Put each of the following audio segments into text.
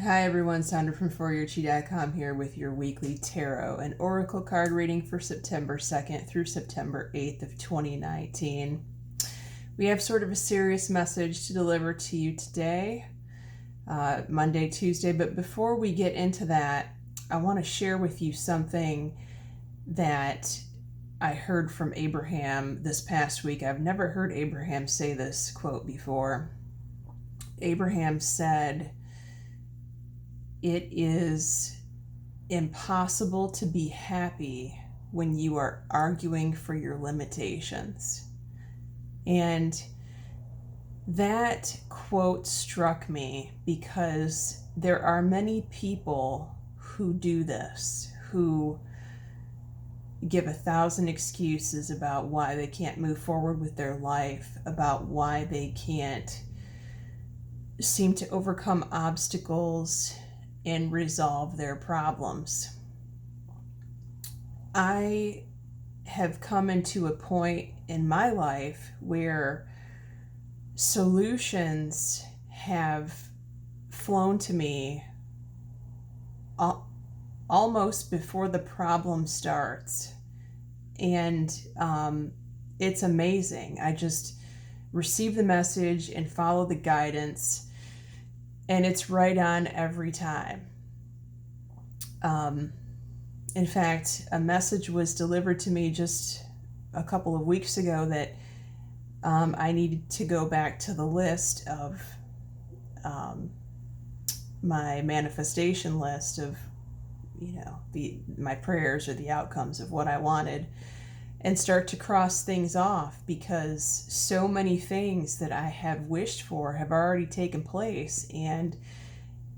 Hi everyone, Sandra from ForYourChi.com here with your weekly tarot and oracle card reading for September 2nd through September 8th of 2019. We have sort of a serious message to deliver to you today, Monday, Tuesday, but before we get into that, I want to share with you something that I heard from Abraham this past week. I've never heard Abraham say this quote before. Abraham said, "It is impossible to be happy when you are arguing for your limitations." And that quote struck me because there are many people who do this, who give 1,000 excuses about why they can't move forward with their life, about why they can't seem to overcome obstacles and resolve their problems. I have come into a point in my life where solutions have flown to me almost before the problem starts. And it's amazing. I just receive the message and follow the guidance, and it's right on every time. In fact, a message was delivered to me just a couple of weeks ago that I needed to go back to the list of my manifestation list of, my prayers or the outcomes of what I wanted, and start to cross things off, because so many things that I have wished for have already taken place, and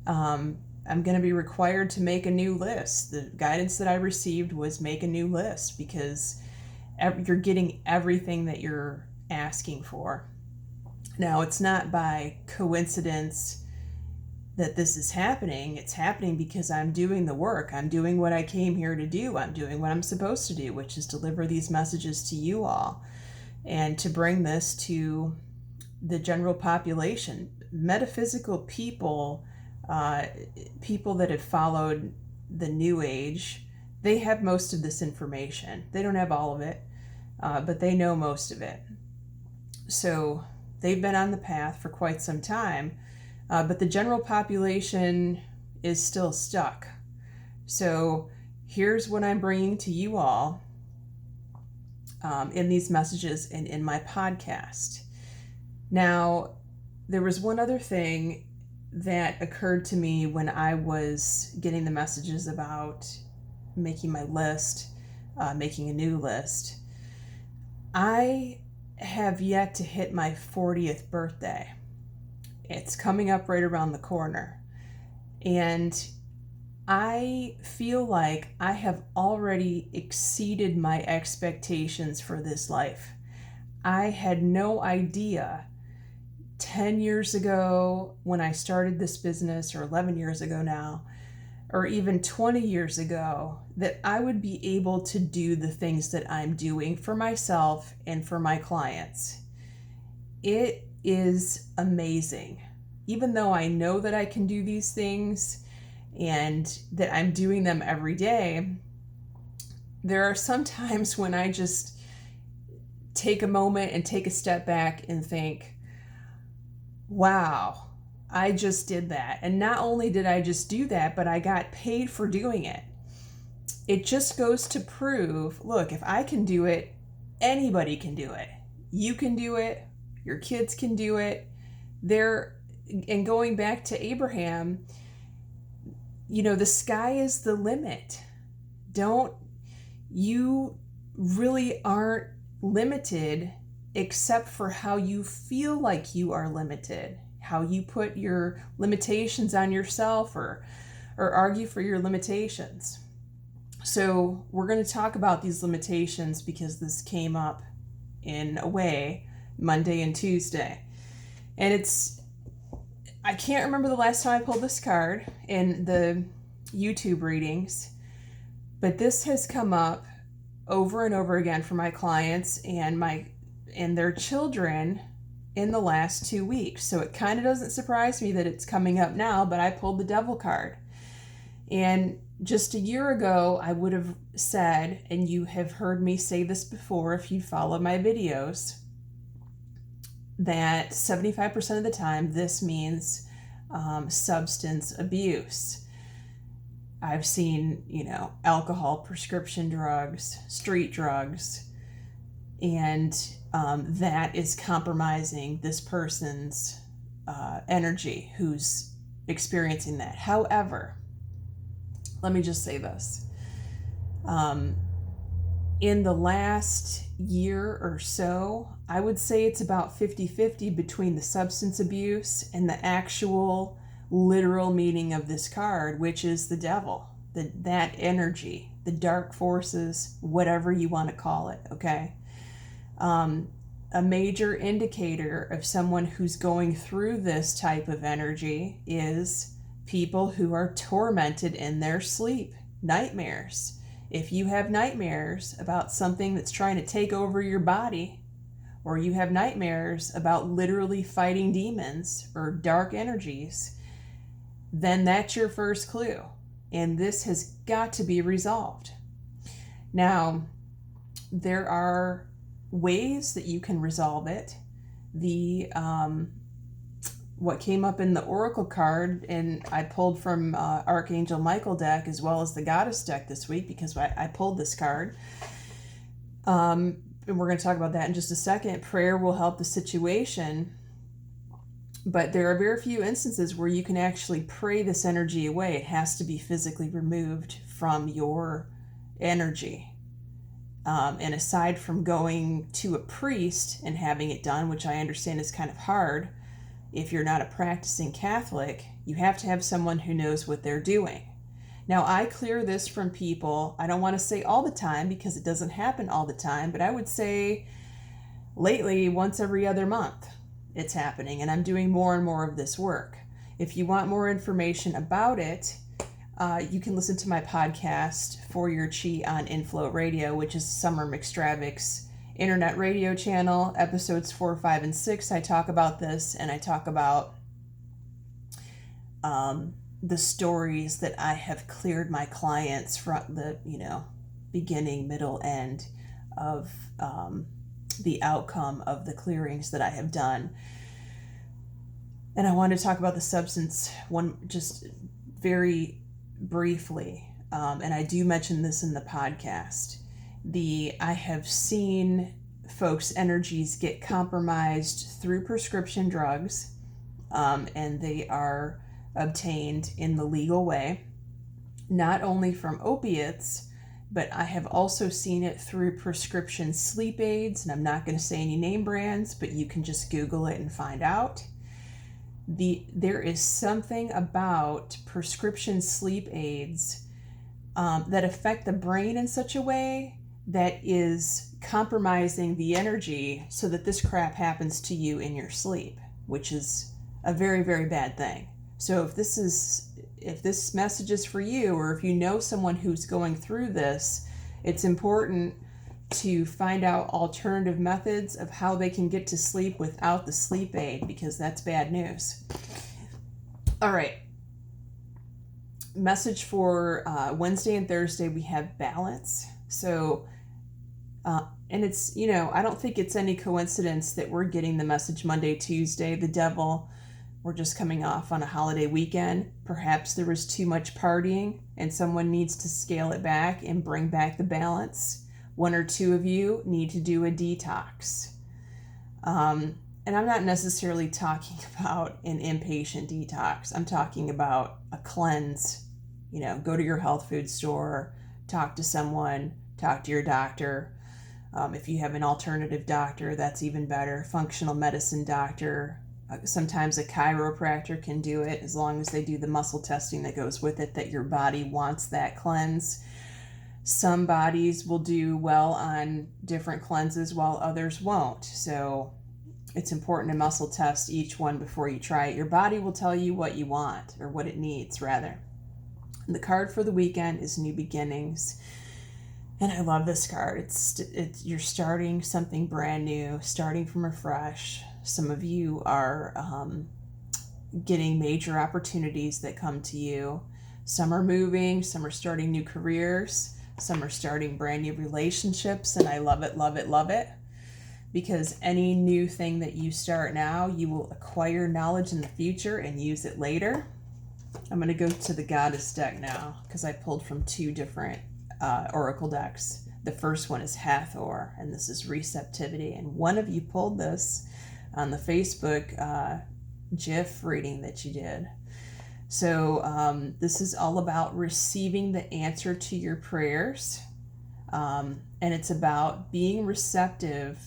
I'm going to be required to make a new list. The guidance that I received was make a new list, because you're getting everything that you're asking for. Now, it's not by coincidence that this is happening. It's happening because I'm doing the work. I'm doing what I came here to do. I'm doing what I'm supposed to do, which is deliver these messages to you all and to bring this to the general population. Metaphysical people, people that have followed the New Age, they have most of this information. They don't have all of it, but they know most of it. So they've been on the path for quite some time. But the general population is still stuck. So here's what I'm bringing to you all in these messages and in my podcast. Now, there was one other thing that occurred to me when I was getting the messages about making my list, making a new list. I have yet to hit my 40th birthday. It's coming up right around the corner. And I feel like I have already exceeded my expectations for this life. I had no idea 10 years ago when I started this business, or 11 years ago now, or even 20 years ago, that I would be able to do the things that I'm doing for myself and for my clients. It is amazing. Even though I know that I can do these things and that I'm doing them every day, there are some times when I just take a moment and take a step back and think, wow, I just did that. And not only did I just do that, but I got paid for doing it. It just goes to prove, look, if I can do it, anybody can do it. You can do it. Your kids can do it. And going back to Abraham, the sky is the limit. You really aren't limited except for how you feel like you are limited, how you put your limitations on yourself or argue for your limitations. So we're going to talk about these limitations because this came up in a way Monday and Tuesday. And I can't remember the last time I pulled this card in the YouTube readings, but this has come up over and over again for my clients and their children in the last 2 weeks. So it kind of doesn't surprise me that it's coming up now, but I pulled the Devil card. And just a year ago, I would have said, and you have heard me say this before if you follow my videos, that 75% of the time this means substance abuse. I've seen, alcohol, prescription drugs, street drugs, and that is compromising this person's energy who's experiencing that. However, let me just say this. In the last year or so, I would say it's about 50-50 between the substance abuse and the actual literal meaning of this card, which is the devil, that energy, the dark forces, whatever you want to call it, okay? A major indicator of someone who's going through this type of energy is people who are tormented in their sleep, nightmares. If you have nightmares about something that's trying to take over your body, or you have nightmares about literally fighting demons or dark energies, then that's your first clue. And this has got to be resolved. Now, there are ways that you can resolve it. What came up in the Oracle card, and I pulled from Archangel Michael deck as well as the Goddess deck this week because I pulled this card. And we're going to talk about that in just a second. Prayer will help the situation. But there are very few instances where you can actually pray this energy away. It has to be physically removed from your energy. And aside from going to a priest and having it done, which I understand is kind of hard, if you're not a practicing Catholic, you have to have someone who knows what they're doing. Now, I clear this from people, I don't want to say all the time because it doesn't happen all the time, but I would say lately, once every other month, it's happening, and I'm doing more and more of this work. If you want more information about it, you can listen to my podcast, For Your Chi on Inflow Radio, which is Summer McStravick's internet radio channel, episodes 4, 5, and 6. I talk about this, and I talk about the stories that I have cleared my clients from the, beginning, middle, end of the outcome of the clearings that I have done. And I want to talk about the substance one just very briefly. And I do mention this in the podcast. I have seen folks' energies get compromised through prescription drugs, and they are obtained in the legal way, not only from opiates, but I have also seen it through prescription sleep aids, and I'm not going to say any name brands, but you can just Google it and find out. There is something about prescription sleep aids that affect the brain in such a way that is compromising the energy so that this crap happens to you in your sleep, which is a very, very bad thing. So if this message is for you, or if you know someone who's going through this, it's important to find out alternative methods of how they can get to sleep without the sleep aid, because that's bad news. All right. Message for Wednesday and Thursday, we have balance. So, and it's, I don't think it's any coincidence that we're getting the message Monday, Tuesday, the devil. We're just coming off on a holiday weekend. Perhaps there was too much partying and someone needs to scale it back and bring back the balance. One or two of you need to do a detox. And I'm not necessarily talking about an inpatient detox. I'm talking about a cleanse. Go to your health food store, talk to someone, talk to your doctor. If you have an alternative doctor, that's even better. Functional medicine doctor. Sometimes a chiropractor can do it as long as they do the muscle testing that goes with it, that your body wants that cleanse. Some bodies will do well on different cleanses while others won't. So it's important to muscle test each one before you try it. Your body will tell you what you want, or what it needs, rather. The card for the weekend is New Beginnings. And I love this card. It's you're starting something brand new, starting from afresh, Some of you are getting major opportunities that come to you. Some are moving, some are starting new careers, some are starting brand new relationships, and I love it, love it, love it. Because any new thing that you start now, you will acquire knowledge in the future and use it later. I'm going to go to the Goddess deck now because I pulled from two different oracle decks. The first one is Hathor, and this is receptivity. And one of you pulled this on the Facebook GIF reading that you did. So this is all about receiving the answer to your prayers. And it's about being receptive,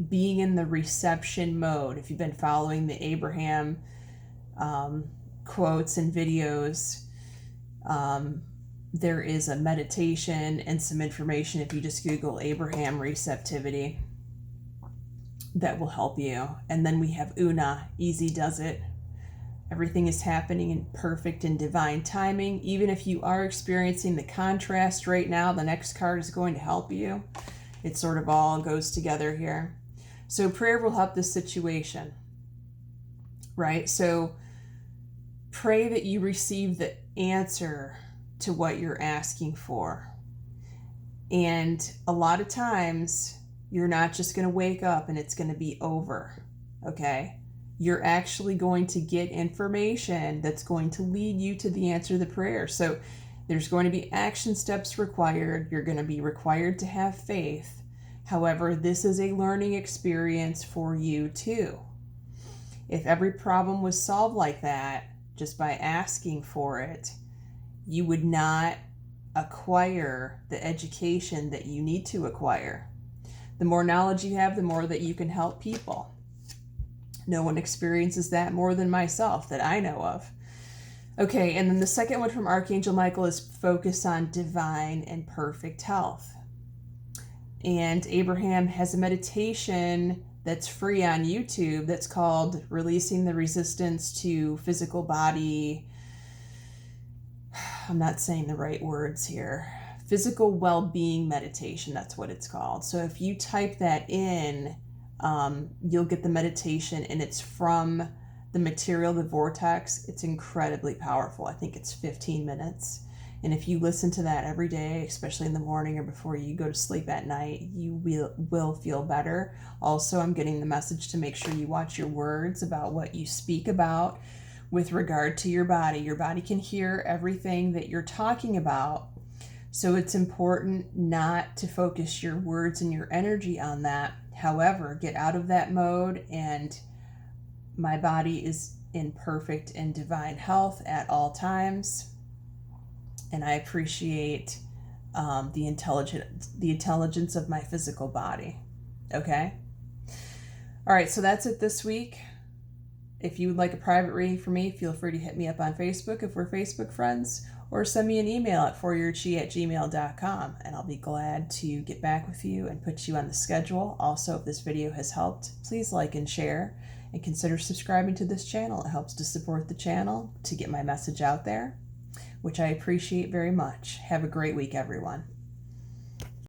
being in the reception mode. If you've been following the Abraham quotes and videos, there is a meditation and some information if you just Google Abraham receptivity that will help you. And then we have Una, easy does it. Everything is happening in perfect and divine timing. Even if you are experiencing the contrast right now, the next card is going to help you. It sort of all goes together here. So prayer will help this situation, right? So pray that you receive the answer to what you're asking for. And a lot of times, you're not just going to wake up and it's going to be over, okay? You're actually going to get information that's going to lead you to the answer to the prayer. So there's going to be action steps required. You're going to be required to have faith. However, this is a learning experience for you too. If every problem was solved like that, just by asking for it, you would not acquire the education that you need to acquire. The more knowledge you have, the more that you can help people. No one experiences that more than myself that I know of. Okay, and then the second one from Archangel Michael is focus on divine and perfect health. And Abraham has a meditation that's free on YouTube that's called Releasing the Resistance to Physical Body. I'm not saying the right words here. Physical well-being meditation, that's what it's called. So if you type that in, you'll get the meditation, and it's from the material, the Vortex. It's incredibly powerful. I think it's 15 minutes. And if you listen to that every day, especially in the morning or before you go to sleep at night, you will feel better. Also, I'm getting the message to make sure you watch your words about what you speak about with regard to your body. Your body can hear everything that you're talking about. So it's important not to focus your words and your energy on that. However, get out of that mode, and my body is in perfect and divine health at all times. And I appreciate the intelligence of my physical body. Okay? All right, so that's it this week. If you would like a private reading from me, feel free to hit me up on Facebook if we're Facebook friends, or send me an email at foryourchi@gmail.com, and I'll be glad to get back with you and put you on the schedule. Also, if this video has helped, please like and share, and consider subscribing to this channel. It helps to support the channel to get my message out there, which I appreciate very much. Have a great week, everyone.